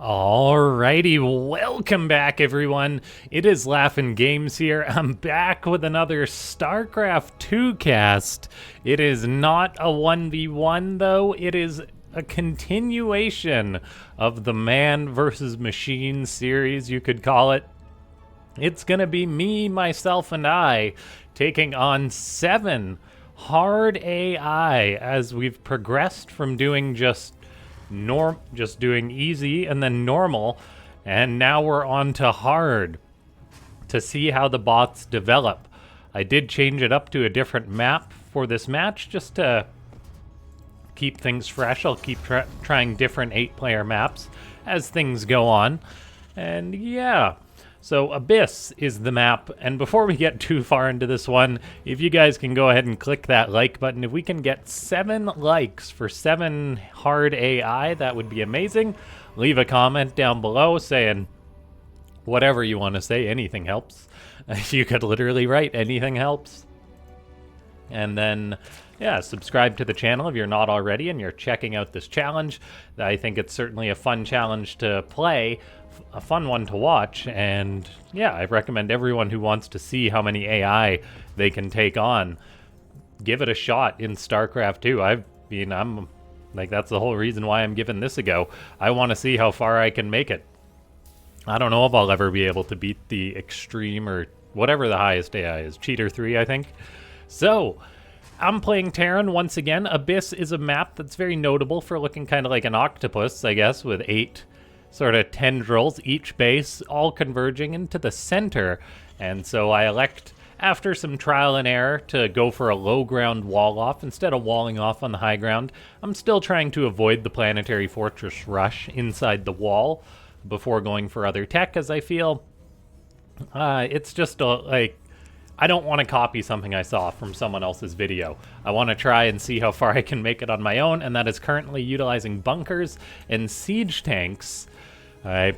Alrighty, welcome back everyone. It is LaughNgamez here. I'm back with another Starcraft 2 cast. It is not a 1v1 though, it is a continuation of the man versus machine series, you could call it. It's gonna be me, myself, and I taking on 7 hard AI as we've progressed from doing just doing easy and then normal, and now we're on to hard to see how the bots develop. I did change it up to a different map for this match just to keep things fresh. I'll keep trying different 8-player maps as things go on. And yeah, so Abyss is the map, and before we get too far into this one, if you guys can go ahead and click that like button, if we can get 7 likes for 7 hard AI, that would be amazing. Leave a comment down below saying whatever you want to say, anything helps. You could literally write anything helps. And then, yeah, subscribe to the channel if you're not already and you're checking out this challenge. I think it's certainly a fun challenge to play, a fun one to watch, and yeah, I recommend everyone who wants to see how many AI they can take on, give it a shot in StarCraft 2. I'm like, that's the whole reason why I'm giving this a go. I want to see how far I can make it. I don't know if I'll ever be able to beat the Extreme or whatever the highest AI is. Cheater 3, I think. So, I'm playing Terran once again. Abyss is a map that's very notable for looking kind of like an octopus, I guess, with 8 sort of tendrils, each base all converging into the center. And so I elect, after some trial and error, to go for a low ground wall off instead of walling off on the high ground. I'm still trying to avoid the planetary fortress rush inside the wall before going for other tech, as I feel it's just like, I don't want to copy something I saw from someone else's video. I want to try and see how far I can make it on my own, and that is currently utilizing bunkers and siege tanks.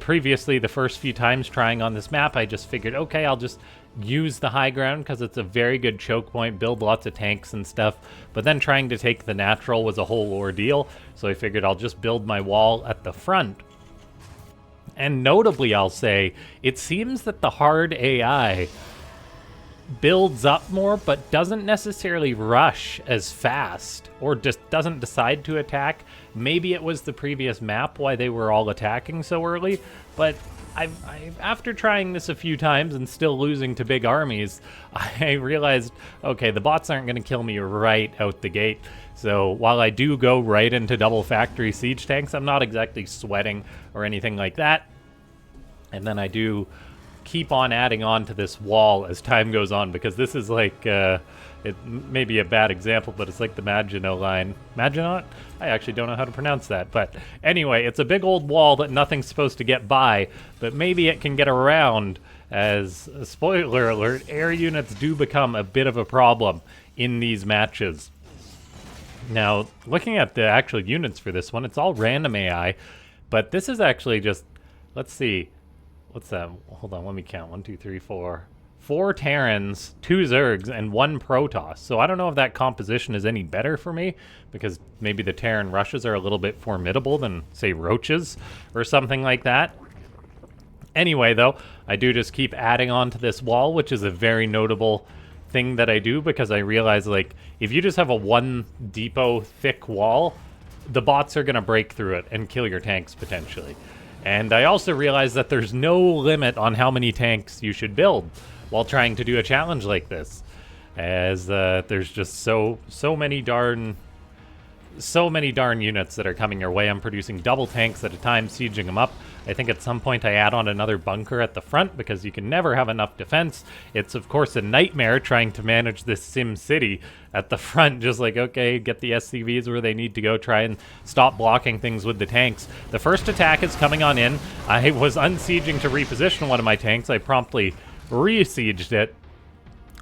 Previously, the first few times trying on this map, I just figured, okay, I'll just use the high ground because it's a very good choke point, build lots of tanks and stuff. But then trying to take the natural was a whole ordeal, so I figured I'll just build my wall at the front. And notably, I'll say, it seems that the hard AI builds up more, but doesn't necessarily rush as fast, or just doesn't decide to attack. Maybe it was the previous map why they were all attacking so early, but I've after trying this a few times and still losing to big armies, I realized, okay, the bots aren't going to kill me right out the gate. So while I do go right into double factory siege tanks, I'm not exactly sweating or anything like that. And then I do keep on adding on to this wall as time goes on, because this is like, it may be a bad example, but it's like the Maginot line. Maginot? I actually don't know how to pronounce that, but anyway, it's a big old wall that nothing's supposed to get by, but maybe it can get around, as, spoiler alert, air units do become a bit of a problem in these matches. Now, looking at the actual units for this one, it's all random AI, but this is actually just, let's see, what's that? Hold on, let me count. 1, 2, 3, 4. 4 Terrans, 2 Zergs, and 1 Protoss. So I don't know if that composition is any better for me, because maybe the Terran rushes are a little bit formidable than, say, roaches or something like that. Anyway, though, I do just keep adding on to this wall, which is a very notable thing that I do, because I realize, like, if you just have a 1 depot thick wall, the bots are going to break through it and kill your tanks potentially. And I also realize that there's no limit on how many tanks you should build while trying to do a challenge like this, as there's just so many darn units that are coming your way. I'm producing double tanks at a time, sieging them up. I think at some point I add on another bunker at the front, because you can never have enough defense. It's of course a nightmare trying to manage this sim city at the front, just like, okay, get the SCVs where they need to go, try and stop blocking things with the tanks. The first attack is coming on in. I was unsieging to reposition one of my tanks. I promptly re-sieged it,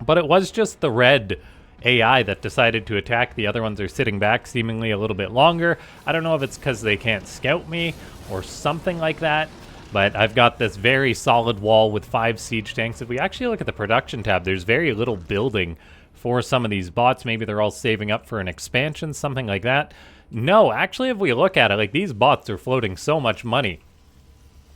but it was just the red AI that decided to attack. The other ones are sitting back seemingly a little bit longer. I don't know if it's because they can't scout me or something like that, but I've got this very solid wall with 5 siege tanks. If we actually look at the production tab, there's very little building for some of these bots. Maybe they're all saving up for an expansion, something like that. No, actually, if we look at it, like, these bots are floating so much money.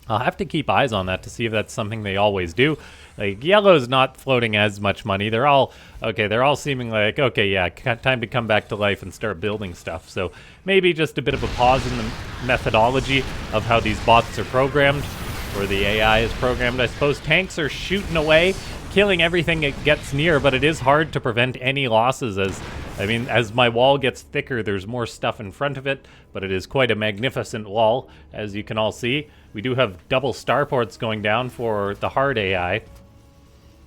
I'll have to keep eyes on that to see if that's something they always do. Like, yellow's not floating as much money. They're all, okay, they're all seeming like, okay, yeah, time to come back to life and start building stuff. So maybe just a bit of a pause in the methodology of how these bots are programmed, or the AI is programmed. I suppose tanks are shooting away, killing everything it gets near, but it is hard to prevent any losses as my wall gets thicker, there's more stuff in front of it, but it is quite a magnificent wall, as you can all see. We do have double starports going down for the hard AI.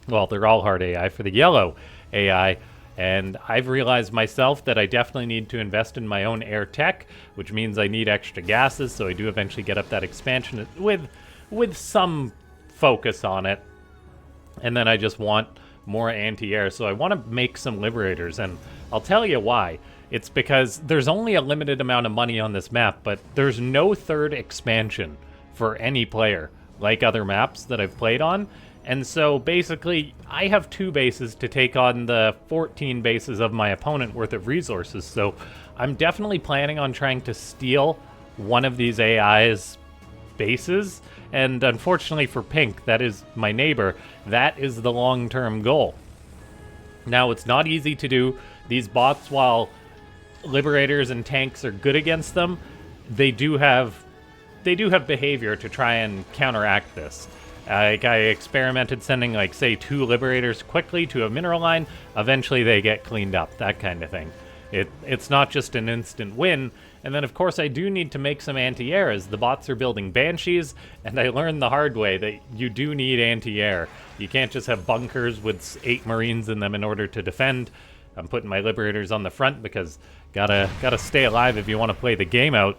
Well, they're all hard AI for the yellow AI, and I've realized myself that I definitely need to invest in my own air tech, which means I need extra gases, so I do eventually get up that expansion with some focus on it. And then I just want more anti-air, so I want to make some Liberators, and I'll tell you why. It's because there's only a limited amount of money on this map, but there's no third expansion for any player, like other maps that I've played on. And so basically, I have 2 bases to take on the 14 bases of my opponent worth of resources, so I'm definitely planning on trying to steal one of these AI's bases, and unfortunately for Pink, that is my neighbor, that is the long-term goal. Now, it's not easy to do. These bots, while Liberators and tanks are good against them, they do have behavior to try and counteract this. Like, I experimented sending, like, say, 2 Liberators quickly to a mineral line. Eventually they get cleaned up, that kind of thing. It's not just an instant win. And then, of course, I do need to make some anti-air, as the bots are building Banshees, and I learned the hard way that you do need anti-air. You can't just have bunkers with 8 Marines in them in order to defend. I'm putting my Liberators on the front because gotta stay alive if you want to play the game out.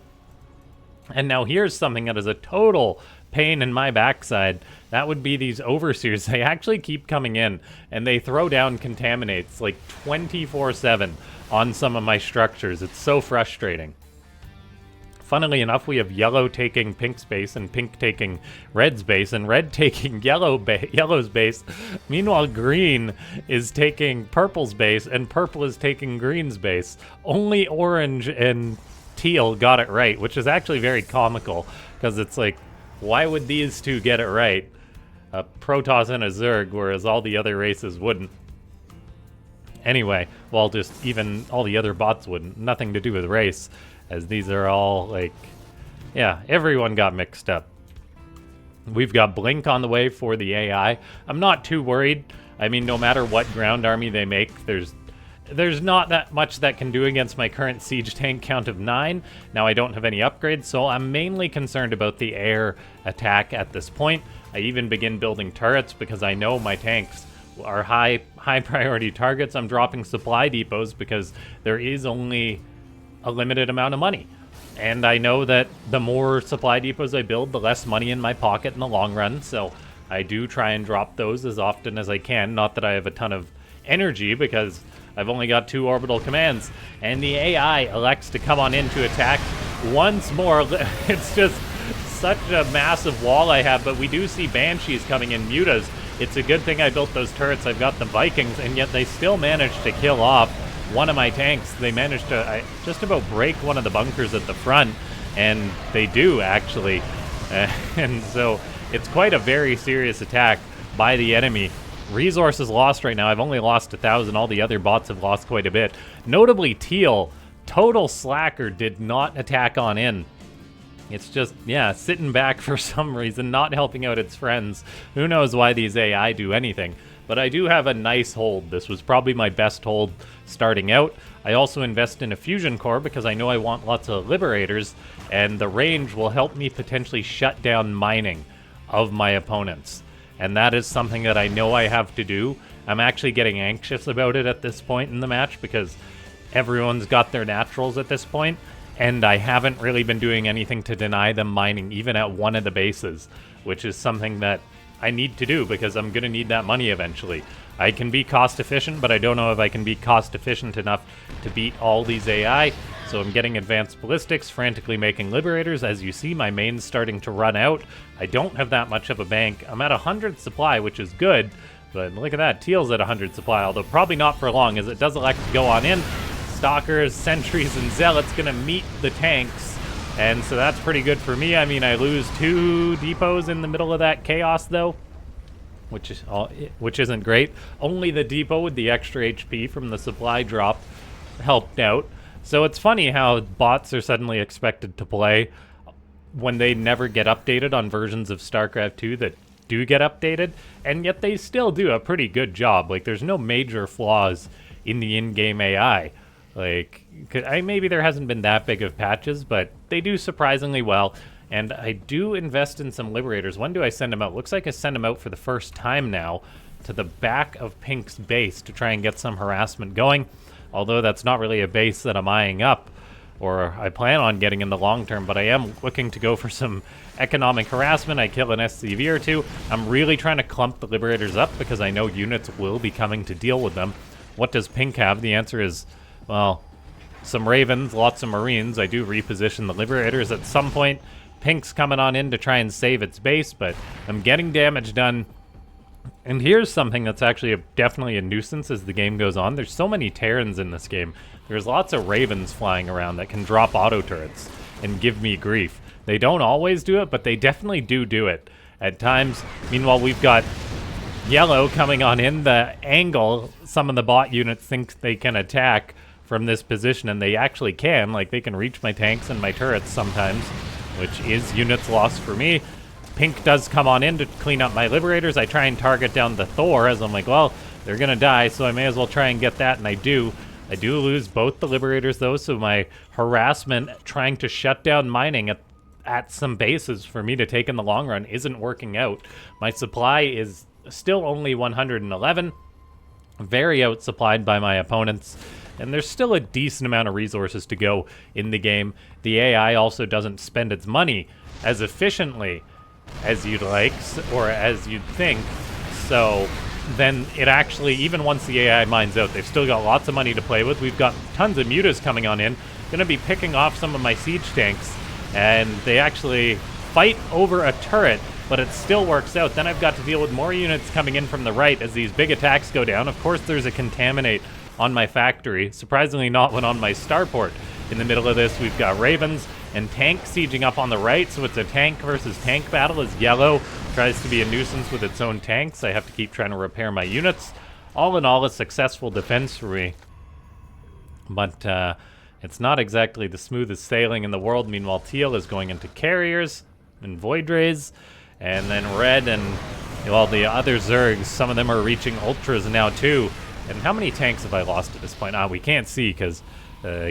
And now here's something that is a total pain in my backside. That would be these Overseers. They actually keep coming in, and they throw down contaminates like 24/7 on some of my structures. It's so frustrating. Funnily enough, we have yellow taking Pink's base and Pink taking Red's base and Red taking Yellow's base. Meanwhile, Green is taking Purple's base and Purple is taking Green's base. Only Orange and Teal got it right, which is actually very comical, because it's like, why would these 2 get it right? A Protoss and a Zerg, whereas all the other races wouldn't. Anyway, well, just even all the other bots wouldn't. Nothing to do with race, as these are all, like, yeah, everyone got mixed up. We've got Blink on the way for the AI. I'm not too worried. I mean, no matter what ground army they make, there's not that much that can do against my current siege tank count of 9. Now, I don't have any upgrades, so I'm mainly concerned about the air attack at this point. I even begin building turrets because I know my tanks are high priority targets. I'm dropping supply depots because there is only a limited amount of money. And I know that the more supply depots I build, the less money in my pocket in the long run, so I do try and drop those as often as I can. Not that I have a ton of energy, because I've only got 2 orbital commands. And the AI elects to come on in to attack once more. It's just such a massive wall I have, but we do see Banshees coming in, mutas. It's a good thing I built those turrets. I've got the Vikings, and yet they still managed to kill off one of my tanks. They managed to just about break one of the bunkers at the front, and they do, actually. And so it's quite a very serious attack by the enemy. Resources lost right now. I've only lost 1,000. All the other bots have lost quite a bit. Notably, Teal, total slacker, did not attack on in. It's just, yeah, sitting back for some reason, not helping out its friends. Who knows why these AI do anything. But I do have a nice hold. This was probably my best hold starting out. I also invest in a fusion core because I know I want lots of Liberators, and the range will help me potentially shut down mining of my opponents. And that is something that I know I have to do. I'm actually getting anxious about it at this point in the match because everyone's got their naturals at this point, and I haven't really been doing anything to deny them mining, even at one of the bases, which is something that I need to do because I'm going to need that money eventually. I can be cost efficient, but I don't know if I can be cost efficient enough to beat all these AI. So I'm getting advanced ballistics, frantically making Liberators. As you see, my main's starting to run out. I don't have that much of a bank. I'm at 100 supply, which is good, but look at that. Teal's at 100 supply, although probably not for long, as it does elect to go on in. Stalkers, sentries, and zealots gonna meet the tanks, And so that's pretty good for me. I mean, I lose 2 depots in the middle of that chaos, though, which isn't great. Only the depot with the extra HP from the supply drop helped out. So it's funny how bots are suddenly expected to play when they never get updated on versions of StarCraft 2 that do get updated, and yet they still do a pretty good job. Like, there's no major flaws in the in-game AI. Like, maybe there hasn't been that big of patches, but they do surprisingly well. And I do invest in some Liberators. When do I send them out? Looks like I send them out for the first time now to the back of Pink's base to try and get some harassment going. Although that's not really a base that I'm eyeing up, or I plan on getting in the long term, but I am looking to go for some economic harassment. I kill an SCV or 2. I'm really trying to clump the Liberators up because I know units will be coming to deal with them. What does Pink have? The answer is, well, some Ravens, lots of Marines. I do reposition the Liberators at some point. Pink's coming on in to try and save its base, but I'm getting damage done. And here's something that's actually definitely a nuisance as the game goes on. There's so many Terrans in this game. There's lots of Ravens flying around that can drop auto turrets and give me grief. They don't always do it, but they definitely do it at times. Meanwhile, we've got Yellow coming on in. The angle some of the bot units think they can attack from this position, and they actually can. Like, they can reach my tanks and my turrets sometimes, which is units lost for me. Pink does come on in to clean up my Liberators. I try and target down the Thor, as I'm like, well, they're gonna die, so I may as well try and get that, and I do. I do lose both the Liberators, though, so my harassment trying to shut down mining at some bases for me to take in the long run isn't working out. My supply is still only 111, very outsupplied by my opponents, and there's still a decent amount of resources to go in the game. The AI also doesn't spend its money as efficiently as you'd like, or as you'd think, so then it actually, even once the AI mines out, they've still got lots of money to play with. We've got tons of mutas coming on in, gonna be picking off some of my siege tanks, and they actually fight over a turret, but it still works out. Then I've got to deal with more units coming in from the right as these big attacks go down. Of course, there's a contaminate on my factory, surprisingly not one on my starport. In the middle of this, we've got Ravens and tank sieging up on the right, so it's a tank versus tank battle as Yellow tries to be a nuisance with its own tanks. I have to keep trying to repair my units. All in all, a successful defense for me. But it's not exactly the smoothest sailing in the world. Meanwhile, Teal is going into carriers and Void Rays, and then Red and, well, the other Zergs, some of them are reaching Ultras now too. And how many tanks have I lost at this point? We can't see because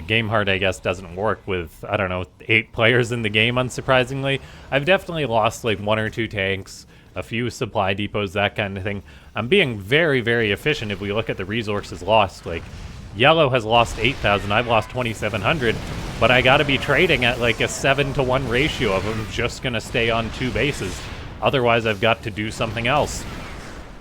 Game Hard, I guess, doesn't work with, I don't know, 8 players in the game, unsurprisingly. I've definitely lost like 1 or 2 tanks, a few supply depots, that kind of thing. I'm being very, very efficient if we look at the resources lost. Like, Yellow has lost 8,000, I've lost 2,700, but I gotta be trading at like a 7-to-1 ratio of them just gonna stay on 2 bases. Otherwise, I've got to do something else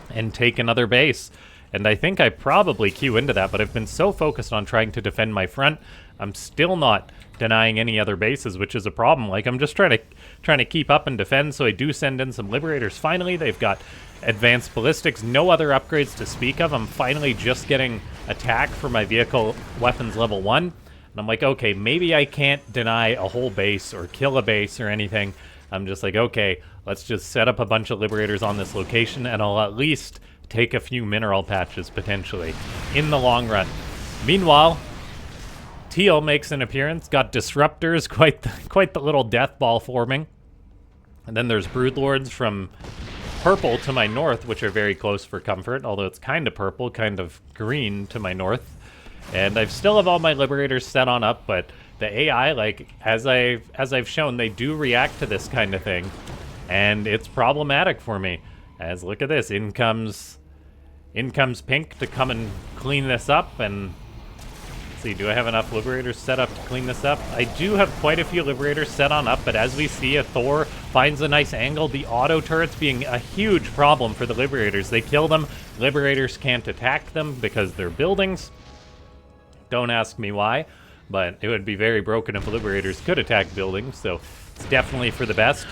and take another base. And I think I probably queue into that, but I've been so focused on trying to defend my front, I'm still not denying any other bases, which is a problem. Like, I'm just trying to keep up and defend, so I do send in some Liberators. Finally, they've got advanced ballistics, no other upgrades to speak of. I'm finally just getting attack for my vehicle weapons level 1. And I'm like, okay, maybe I can't deny a whole base or kill a base or anything. I'm just like, okay, let's just set up a bunch of Liberators on this location, and I'll at least take a few mineral patches, potentially, in the long run. Meanwhile, Teal makes an appearance, got Disruptors, quite the little death ball forming. And then there's Broodlords from purple to my north, which are very close for comfort, although it's kind of purple, kind of green to my north. And I still have all my Liberators set on up, but the AI, like, as I've shown, they do react to this kind of thing. And it's problematic for me. As, look at this, in comes Pink to come and clean this up, and let's see, do I have enough Liberators set up to clean this up? I do have quite a few Liberators set on up, but as we see, a Thor finds a nice angle, the auto turrets being a huge problem for the Liberators. They kill them, Liberators can't attack them because they're buildings. Don't ask me why, but it would be very broken if Liberators could attack buildings, so it's definitely for the best.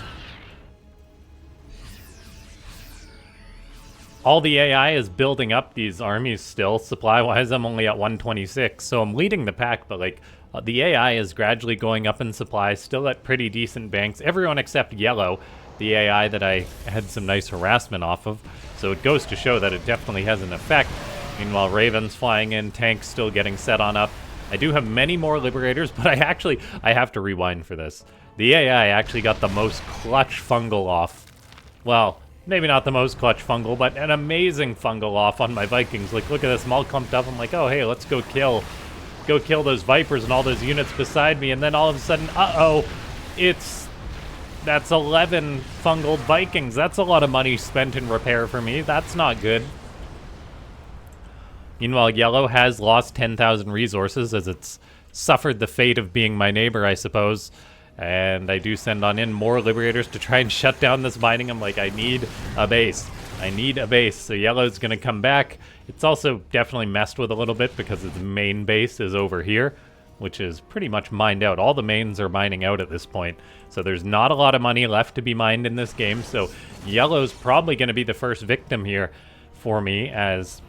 All the AI is building up these armies still. Supply-wise, I'm only at 126, so I'm leading the pack, but like The AI is gradually going up in supply, still at pretty decent banks. Everyone except Yellow, the AI that I had some nice harassment off of. So it goes to show that it definitely has an effect. Meanwhile, Ravens flying in, tanks still getting set on up. I do have many more Liberators, but I have to rewind for this. The AI actually got the most clutch fungal off. Well, maybe not the most clutch fungal, but an amazing fungal off on my Vikings. Like, look at this, I'm all clumped up. I'm like, oh, hey, let's go kill those Vipers and all those units beside me. And then all of a sudden, uh-oh, that's 11 fungal Vikings. That's a lot of money spent in repair for me. That's not good. Meanwhile, Yellow has lost 10,000 resources as it's suffered the fate of being my neighbor, I suppose. And I do send on in more Liberators to try and shut down this mining. I'm like, I need a base. I need a base. So Yellow's going to come back. It's also definitely messed with a little bit because its main base is over here, which is pretty much mined out. All the mains are mining out at this point. So there's not a lot of money left to be mined in this game. So Yellow's probably going to be the first victim here for me as...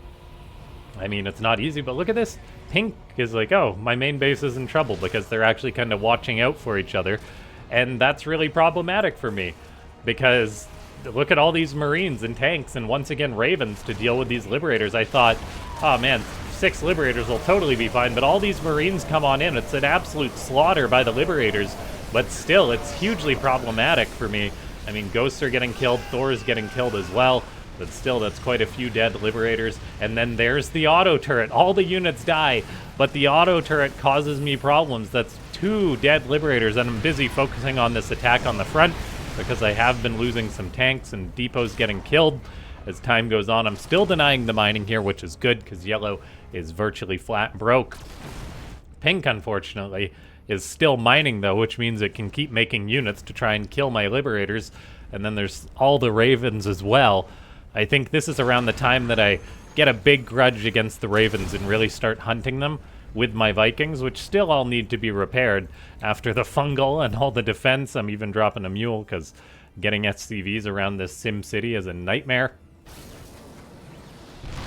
I mean, it's not easy, but look at this. Pink is like, oh, my main base is in trouble because they're actually kind of watching out for each other. And that's really problematic for me because look at all these Marines and tanks and once again Ravens to deal with these Liberators. I thought, oh man, 6 Liberators will totally be fine, but all these Marines come on in. It's an absolute slaughter by the Liberators, but still, it's hugely problematic for me. I mean, Ghosts are getting killed, Thor is getting killed as well. But still, that's quite a few dead Liberators. And then there's the auto turret. All the units die, but the auto turret causes me problems. That's 2 dead Liberators, and I'm busy focusing on this attack on the front because I have been losing some tanks and depots getting killed. As time goes on, I'm still denying the mining here, which is good because Yellow is virtually flat broke. Pink, unfortunately, is still mining, though, which means it can keep making units to try and kill my Liberators. And then there's all the Ravens as well. I think this is around the time that I get a big grudge against the Ravens and really start hunting them with my Vikings, which still all need to be repaired after the fungal and all the defense. I'm even dropping a mule because getting SCVs around this Sim City is a nightmare.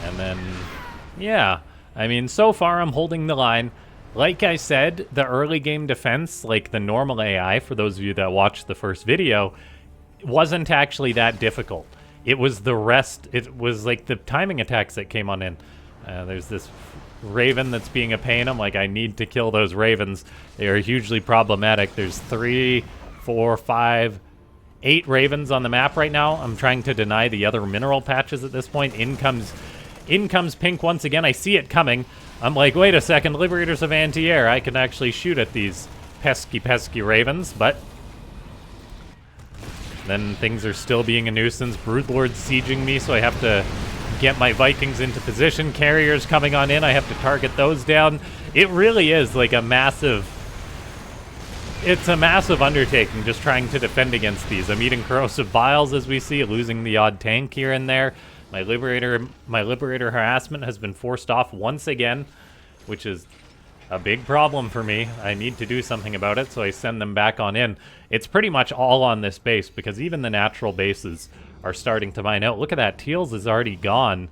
And then, yeah, I mean, so far I'm holding the line. Like I said, the early game defense, like the normal AI, for those of you that watched the first video, wasn't actually that difficult. It was the rest. It was like the timing attacks that came on in. There's this Raven that's being a pain. I'm like, I need to kill those Ravens. They are hugely problematic. There's 3, 4, 5, 8 Ravens on the map right now. I'm trying to deny the other mineral patches at this point. In comes Pink once again. I see it coming. I'm like, wait a second. Liberators of anti-air. I can actually shoot at these pesky Ravens, but... then things are still being a nuisance. Broodlord's sieging me, so I have to get my Vikings into position. Carriers coming on in, I have to target those down. It really is like a massive... it's a massive undertaking just trying to defend against these. I'm eating corrosive biles, as we see, losing the odd tank here and there. My Liberator harassment has been forced off once again, which is a big problem for me. I need to do something about it, so I send them back on in. It's pretty much all on this base, because even the natural bases are starting to mine out. Look at that, Teals is already gone.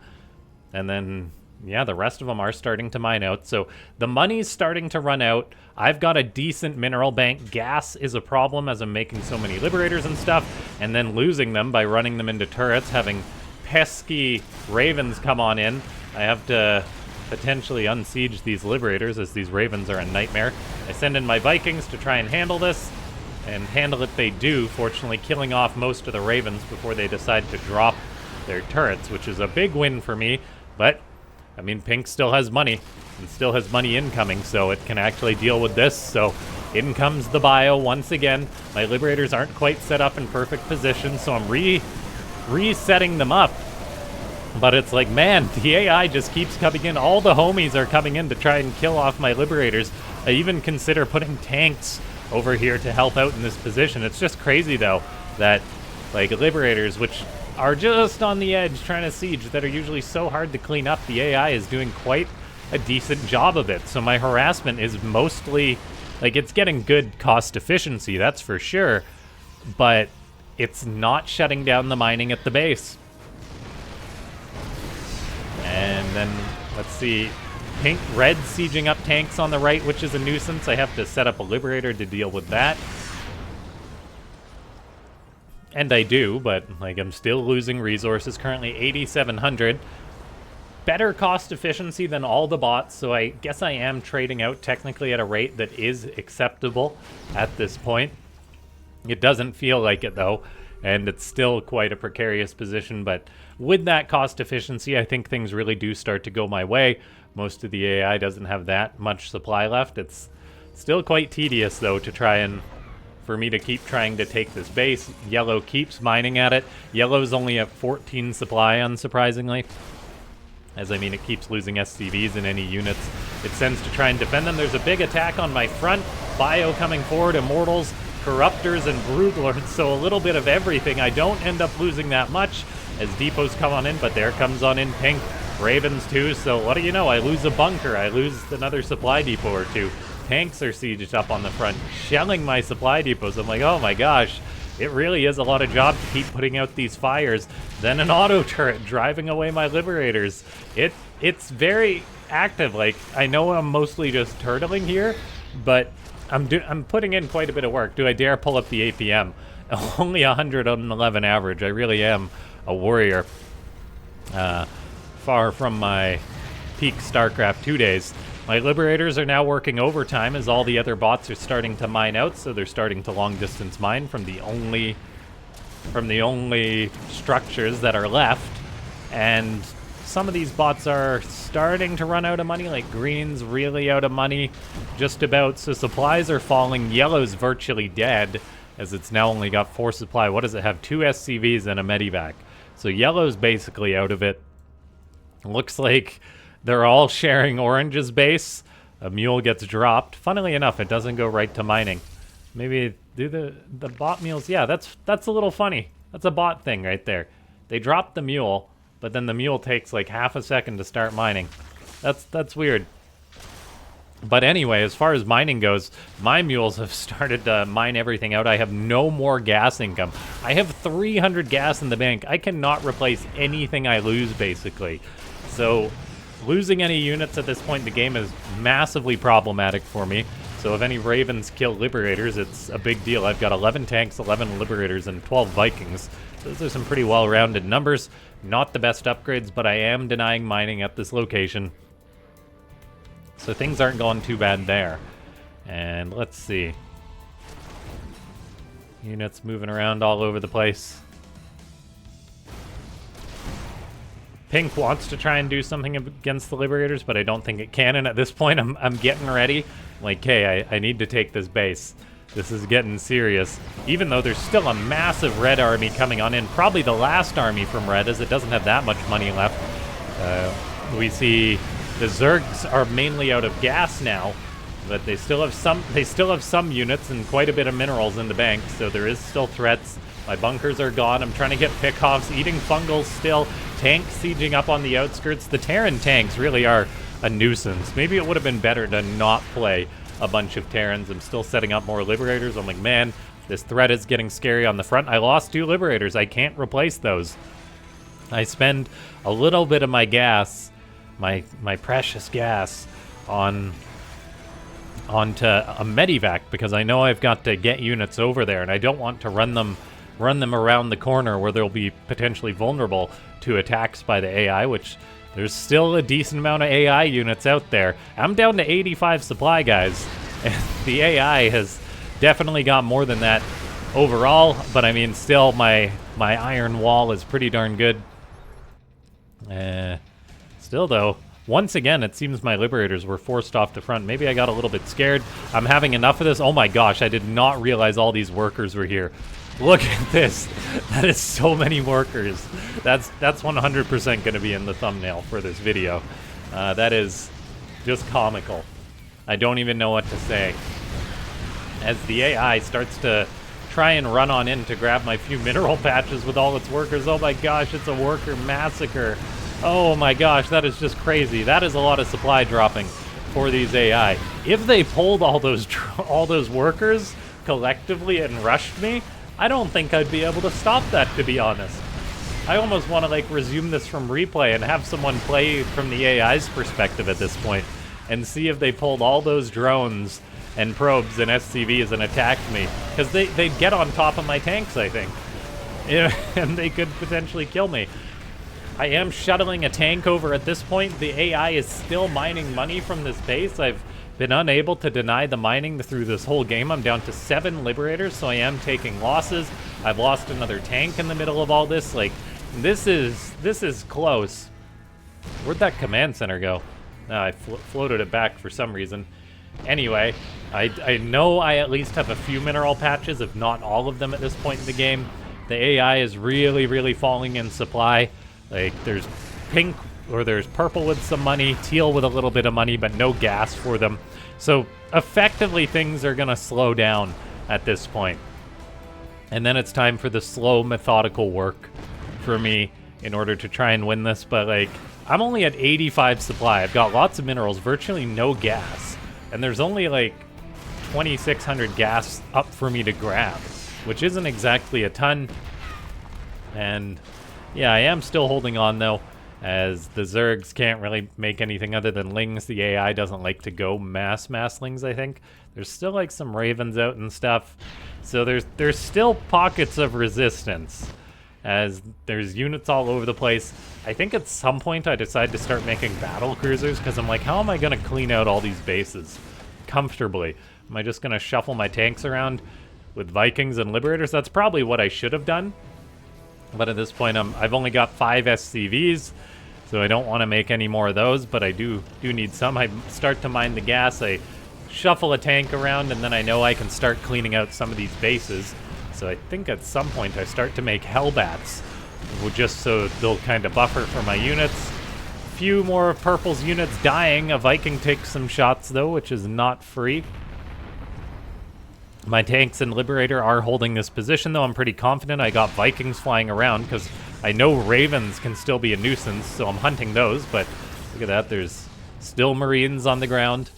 And then, yeah, the rest of them are starting to mine out. So the money's starting to run out. I've got a decent mineral bank. Gas is a problem as I'm making so many Liberators and stuff, and then losing them by running them into turrets, having pesky Ravens come on in. I have to potentially unsiege these Liberators as these Ravens are a nightmare. I send in my Vikings to try and handle this, and handle it they do, fortunately killing off most of the Ravens before they decide to drop their turrets, which is a big win for me. But, I mean, Pink still has money, and still has money incoming, so it can actually deal with this. So in comes the bio once again. My Liberators aren't quite set up in perfect position, so I'm resetting them up. But it's like, man, the AI just keeps coming in. All the homies are coming in to try and kill off my Liberators. I even consider putting tanks over here to help out in this position. It's just crazy, though, that, like, Liberators, which are just on the edge trying to siege, that are usually so hard to clean up, the AI is doing quite a decent job of it. So my harassment is mostly, like, it's getting good cost efficiency, that's for sure, but it's not shutting down the mining at the base. And then, let's see, Red sieging up tanks on the right, which is a nuisance. I have to set up a Liberator to deal with that. And I do, but like I'm still losing resources. Currently 8,700. Better cost efficiency than all the bots, so I guess I am trading out technically at a rate that is acceptable at this point. It doesn't feel like it though, and it's still quite a precarious position, but with that cost efficiency, I think things really do start to go my way. Most of the AI doesn't have that much supply left. It's still quite tedious though to try and for me to keep trying to take this base. Yellow keeps mining at it. Yellow's only at 14 supply, unsurprisingly. As I mean, it keeps losing SCVs in any units it sends to try and defend them. There's a big attack on my front. Bio coming forward, Immortals, Corruptors, and Broodlords, so a little bit of everything. I don't end up losing that much as depots come on in, but there comes on in pink. Ravens too, so what do you know? I lose a bunker. I lose another supply depot or two. Tanks are sieged up on the front, shelling my supply depots. I'm like, oh my gosh. It really is a lot of job to keep putting out these fires. Then an auto turret driving away my Liberators. It's very active. Like, I know I'm mostly just turtling here, but I'm putting in quite a bit of work. Do I dare pull up the APM? Only 111 average. I really am a warrior. Far from my peak Starcraft 2 days. My Liberators are now working overtime as all the other bots are starting to mine out, so they're starting to long distance mine from the only structures that are left. And some of these bots are starting to run out of money, like green's really out of money just about, so supplies are falling. Yellow's virtually dead as it's now only got 4 supply. What does it have? 2 SCVs and a Medivac. So yellow's basically out of it. Looks like they're all sharing orange's base. A mule gets dropped. Funnily enough, it doesn't go right to mining. Maybe do the bot mules. Yeah, that's a little funny. That's a bot thing right there. They drop the mule, but then the mule takes like half a second to start mining. That's weird. But anyway, as far as mining goes, my mules have started to mine everything out. I have no more gas income. I have 300 gas in the bank. I cannot replace anything I lose, basically. So losing any units at this point in the game is massively problematic for me. So if any Ravens kill Liberators, it's a big deal. I've got 11 tanks, 11 Liberators, and 12 Vikings. Those are some pretty well-rounded numbers. Not the best upgrades, but I am denying mining at this location. So things aren't going too bad there. And let's see. Units moving around all over the place. Pink wants to try and do something against the Liberators, but I don't think it can. And at this point, I'm getting ready. Like, hey, I need to take this base. This is getting serious. Even though there's still a massive red army coming on in. Probably the last army from red, as it doesn't have that much money left. We see the Zergs are mainly out of gas now, but they still have some units and quite a bit of minerals in the bank, so there is still threats. My bunkers are gone. I'm trying to get pickoffs, eating fungals still. Tanks sieging up on the outskirts. The Terran tanks really are a nuisance. Maybe it would have been better to not play a bunch of Terrans. I'm still setting up more Liberators. I'm like, man, this threat is getting scary on the front. I lost 2 Liberators. I can't replace those. I spend a little bit of my gas, my precious gas, onto a Medivac because I know I've got to get units over there, and I don't want to run them around the corner where they'll be potentially vulnerable to attacks by the AI, which there's still a decent amount of AI units out there. I'm down to 85 supply, guys. And the AI has definitely got more than that overall, but I mean, still, my iron wall is pretty darn good. Still, though, once again, it seems my Liberators were forced off the front. Maybe I got a little bit scared. I'm having enough of this. Oh my gosh, I did not realize all these workers were here. Look at this. That is so many workers. That's 100% going to be in the thumbnail for this video. That is just comical. I don't even know what to say. As the AI starts to try and run on in to grab my few mineral patches with all its workers. Oh my gosh, it's a worker massacre. Oh my gosh, that is just crazy. That is a lot of supply dropping for these AI. If they pulled all those workers collectively and rushed me, I don't think I'd be able to stop that, to be honest. I almost want to like resume this from replay and have someone play from the AI's perspective at this point and see if they pulled all those drones and probes and SCVs and attacked me, because they'd get on top of my tanks, I think. Yeah, and they could potentially kill me. I am shuttling a tank over at this point. The AI is still mining money from this base. I've been unable to deny the mining through this whole game. I'm down to 7 Liberators, so I am taking losses. I've lost another tank in the middle of all this. Like, this is close. Where'd that command center go? I floated it back for some reason. Anyway, I know I at least have a few mineral patches, if not all of them at this point in the game. The AI is really, really falling in supply. Like, there's pink, or there's purple with some money, teal with a little bit of money, but no gas for them. So, effectively, things are going to slow down at this point. And then it's time for the slow, methodical work for me in order to try and win this. But, like, I'm only at 85 supply. I've got lots of minerals, virtually no gas. And there's only, like, 2,600 gas up for me to grab, which isn't exactly a ton. And yeah, I am still holding on though, as the Zergs can't really make anything other than lings. The AI doesn't like to go mass lings, I think. There's still like some ravens out and stuff. So there's still pockets of resistance, as there's units all over the place. I think at some point I decide to start making battle cruisers, because I'm like, how am I going to clean out all these bases comfortably? Am I just going to shuffle my tanks around with Vikings and Liberators? That's probably what I should have done. But at this point, I've only got 5 SCVs, so I don't want to make any more of those, but I do need some. I start to mine the gas, I shuffle a tank around, and then I know I can start cleaning out some of these bases. So I think at some point I start to make Hellbats, just so they'll kind of buffer for my units. Few more of Purple's units dying. A Viking takes some shots, though, which is not free. My tanks and Liberator are holding this position, though. I'm pretty confident. I got Vikings flying around, because I know Ravens can still be a nuisance, so I'm hunting those. But look at that. There's still Marines on the ground.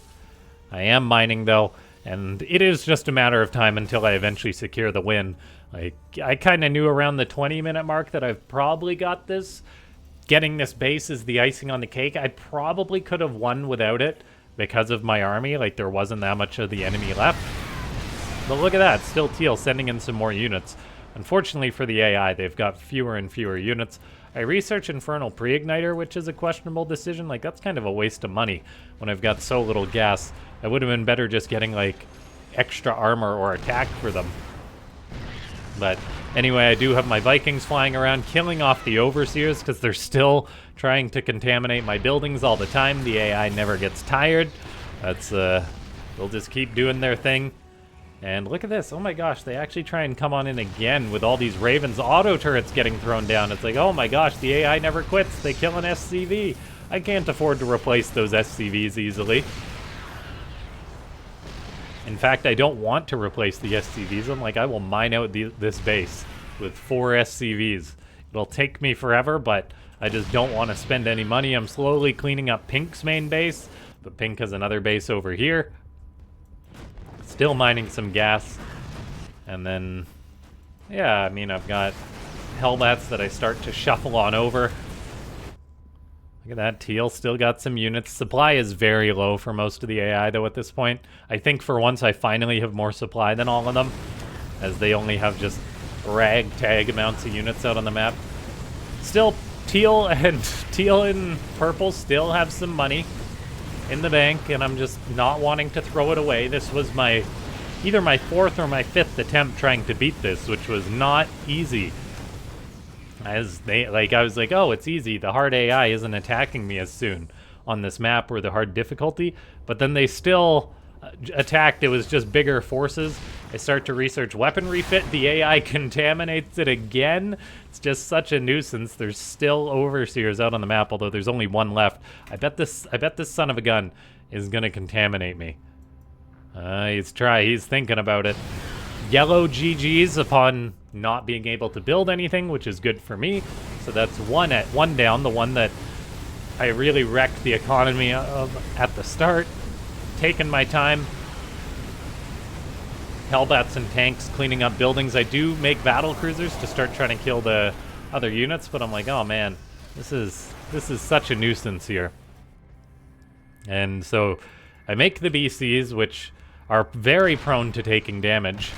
I am mining, though, and it is just a matter of time until I eventually secure the win. Like, I kind of knew around the 20-minute mark that I've probably got this. Getting this base is the icing on the cake. I probably could have won without it because of my army. Like, there wasn't that much of the enemy left. But look at that, still teal sending in some more units. Unfortunately for the AI, they've got fewer and fewer units. I researched Infernal Pre-Igniter, which is a questionable decision. Like, that's kind of a waste of money when I've got so little gas. I would have been better just getting, like, extra armor or attack for them. But anyway, I do have my Vikings flying around, killing off the Overseers, because they're still trying to contaminate my buildings all the time. The AI never gets tired. That's, they'll just keep doing their thing. And look at this. Oh my gosh, they actually try and come on in again with all these Ravens auto turrets getting thrown down. It's like, oh my gosh, the AI never quits. They kill an SCV. I can't afford to replace those SCVs easily. In fact, I don't want to replace the SCVs. I'm like, I will mine out this base with 4 SCVs. It'll take me forever, but I just don't want to spend any money. I'm slowly cleaning up Pink's main base, but Pink has another base over here. Still mining some gas. And then, yeah, I mean, I've got Hellbats that I start to shuffle on over. Look at that, teal still got some units. Supply is very low for most of the AI, though, at this point. I think for once I finally have more supply than all of them, as they only have just ragtag amounts of units out on the map. Still, teal and purple still have some money in the bank, and I'm just not wanting to throw it away. This was either my 4th or my 5th attempt trying to beat this, which was not easy. As I was like, oh, it's easy. The hard AI isn't attacking me as soon on this map, or the hard difficulty. But then they still attacked. It was just bigger forces. I start to research weapon refit. The AI contaminates it again. It's just such a nuisance. There's still Overseers out on the map, although there's only 1 left. I bet this son of a gun is gonna contaminate me. He's thinking about it. Yellow GGs upon not being able to build anything, which is good for me. So that's one down, the one that I really wrecked the economy of at the start. Taking my time. Hellbats and tanks cleaning up buildings. I do make battle cruisers to start trying to kill the other units, but I'm like, oh man, this is such a nuisance here. And so I make the BCs, which are very prone to taking damage.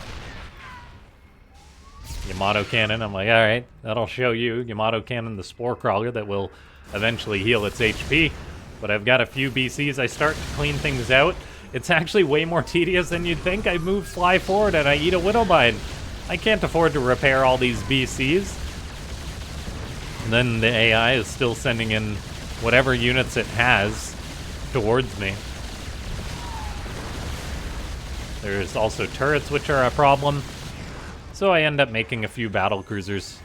Yamato Cannon, I'm like, alright, that'll show you. Yamato Cannon, the Spore Crawler that will eventually heal its HP. But I've got a few BCs, I start to clean things out. It's actually way more tedious than you'd think. I move fly forward and I eat a Widowbind. I can't afford to repair all these BCs. And then the AI is still sending in whatever units it has towards me. There's also turrets, which are a problem. So I end up making a few battle cruisers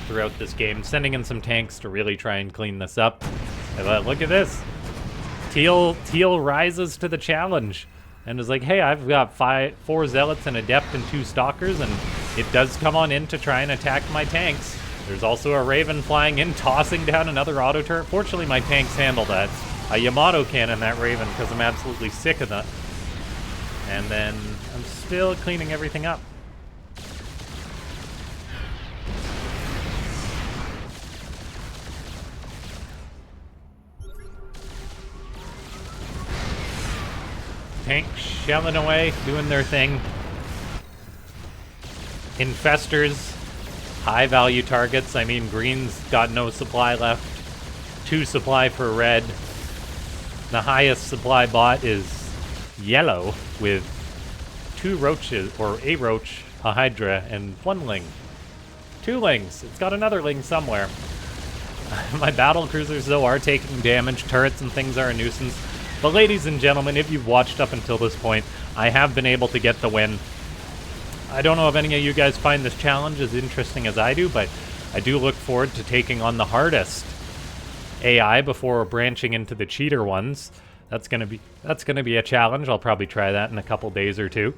throughout this game, sending in some tanks to really try and clean this up. I thought, look at this. Teal rises to the challenge and is like, hey, I've got 4 Zealots, an Adept, and 2 Stalkers, and it does come on in to try and attack my tanks. There's also a Raven flying in, tossing down another auto turret. Fortunately, my tanks handle that. I Yamato Cannon that Raven because I'm absolutely sick of that. And then I'm still cleaning everything up. Tanks shelling away, doing their thing. Infestors, high value targets. I mean, green's got no supply left. 2 supply for red. The highest supply bot is yellow with 2 roaches, or a roach, a hydra, and 1 ling. 2 lings. It's got another ling somewhere. My battle cruisers, though, are taking damage. Turrets and things are a nuisance. But ladies and gentlemen, if you've watched up until this point, I have been able to get the win. I don't know if any of you guys find this challenge as interesting as I do, but I do look forward to taking on the hardest AI before branching into the cheater ones. That's gonna be a challenge. I'll probably try that in a couple days or 2.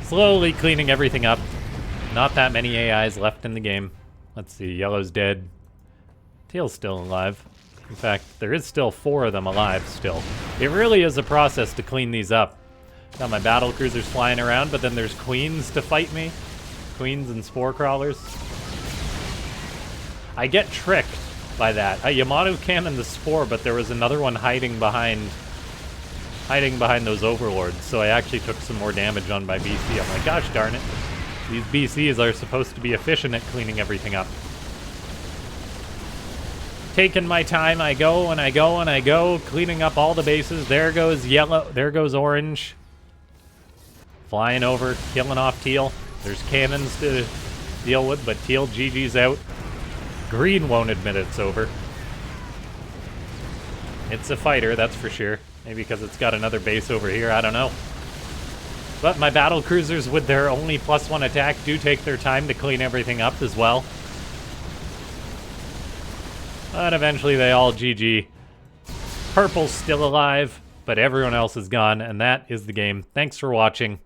Slowly cleaning everything up. Not that many AIs left in the game. Let's see, yellow's dead. Teal's still alive. In fact, there is still 4 of them alive still. It really is a process to clean these up. Got my battle cruisers flying around, but then there's queens to fight me. Queens and spore crawlers. I get tricked by that. I Yamato Cannon the spore, but there was another one hiding behind those overlords, so I actually took some more damage on my BC. I'm like, gosh darn it. These BCs are supposed to be efficient at cleaning everything up. Taking my time, I go and I go and I go, cleaning up all the bases. There goes yellow, there goes orange. Flying over, killing off teal. There's cannons to deal with, but teal GG's out. Green won't admit it's over. It's a fighter, that's for sure. Maybe because it's got another base over here, I don't know. But my battle cruisers with their only +1 attack do take their time to clean everything up as well. But eventually they all GG. Purple's still alive, but everyone else is gone, and that is the game. Thanks for watching.